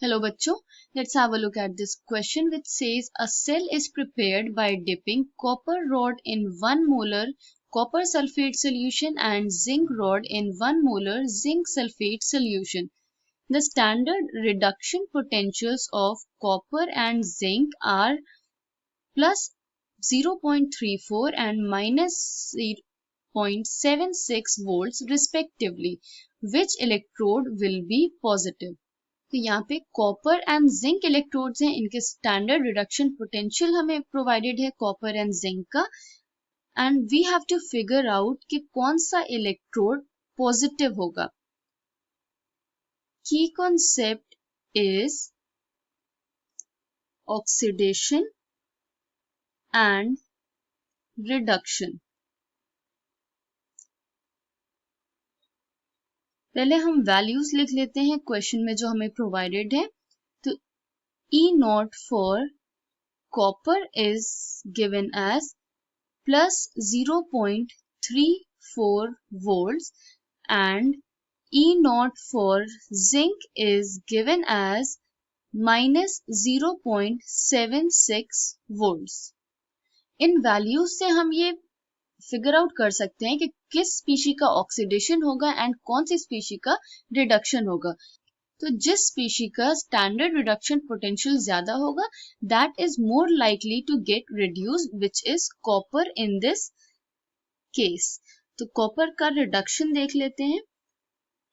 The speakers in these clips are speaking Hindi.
Hello bachcho, let's have a look at this question which says a cell is prepared by dipping copper rod in 1 molar copper sulfate solution and zinc rod in 1 molar zinc sulfate solution. The standard reduction potentials of copper and zinc are plus 0.34 and minus 0.76 volts respectively. Which electrode will be positive? तो यहाँ पे कॉपर एंड जिंक इलेक्ट्रोड्स हैं, इनके स्टैंडर्ड रिडक्शन पोटेंशियल हमें प्रोवाइडेड है कॉपर एंड जिंक का, and we have to figure out कि कौन सा इलेक्ट्रोड पॉजिटिव होगा. Key concept is oxidation and reduction. पहले हम वैल्यूज लिख लेते हैं क्वेश्चन में जो हमें प्रोवाइडेड है. तो E naught for copper is given as plus 0.34 volts and E naught for zinc is given as minus 0.76 volts. In values से हम ये फिगर आउट कर सकते हैं कि किस स्पीशी का ऑक्सीडेशन होगा एंड कौन सी स्पीशी का रिडक्शन होगा. तो जिस स्पीशी का स्टैंडर्ड रिडक्शन पोटेंशियल ज्यादा होगा that is more likely to get reduced which is copper in this case. तो कॉपर का रिडक्शन देख लेते हैं.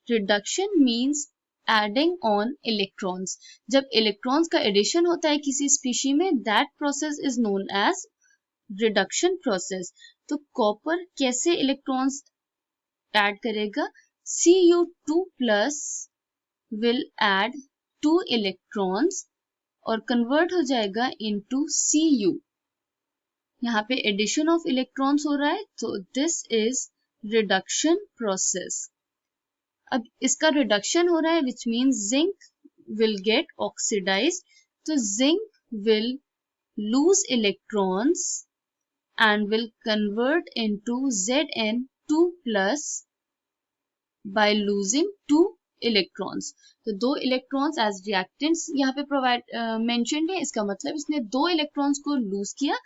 Reduction means adding on electrons. जब इलेक्ट्रॉन्स का एडिशन होता है किसी स्पीशी में that process is known as reduction process. तो कॉपर कैसे इलेक्ट्रॉन्स ऐड करेगा? Cu2 plus will add 2 electrons और कन्वर्ट हो जाएगा into Cu. यहाँ पे एडिशन ऑफ इलेक्ट्रॉन्स हो रहा है तो दिस इज रिडक्शन प्रोसेस. अब इसका रिडक्शन हो रहा है which means zinc will get oxidised. तो zinc will lose electrons and will convert into Zn2 plus by losing 2 electrons. तो 2 electrons as reactants यहाँ पे प्रोवाइड मेंशन्ड है. इसका मतलब इसने 2 electrons को लूज किया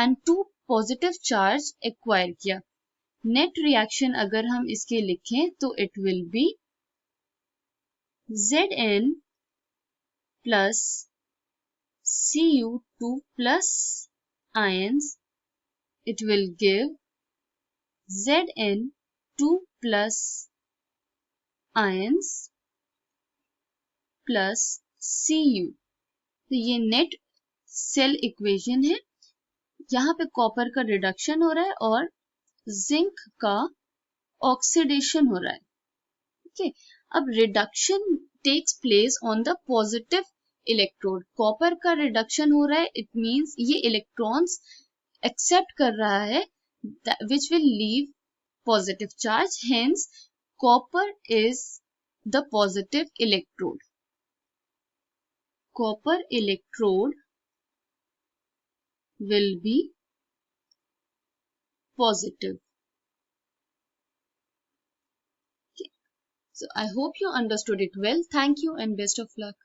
and 2 पॉजिटिव चार्ज एक्वायर किया. नेट रिएक्शन अगर हम इसके लिखें तो it will be Zn plus Cu2 plus ions. It will give Zn2 plus ions plus Cu. तो ये नेट सेल इक्वेशन है. यहाँ पे कॉपर का रिडक्शन हो रहा है और जिंक का ऑक्सीडेशन हो रहा है. ओके, अब reduction takes place on the positive electrode. Copper का रिडक्शन हो रहा है इट मींस ये इलेक्ट्रॉन्स एक्सेप्ट कर रहा है which will leave positive charge. Hence, copper is the positive electrode. Copper electrode will be positive. Okay. So, I hope you understood it well. Thank you and best of luck.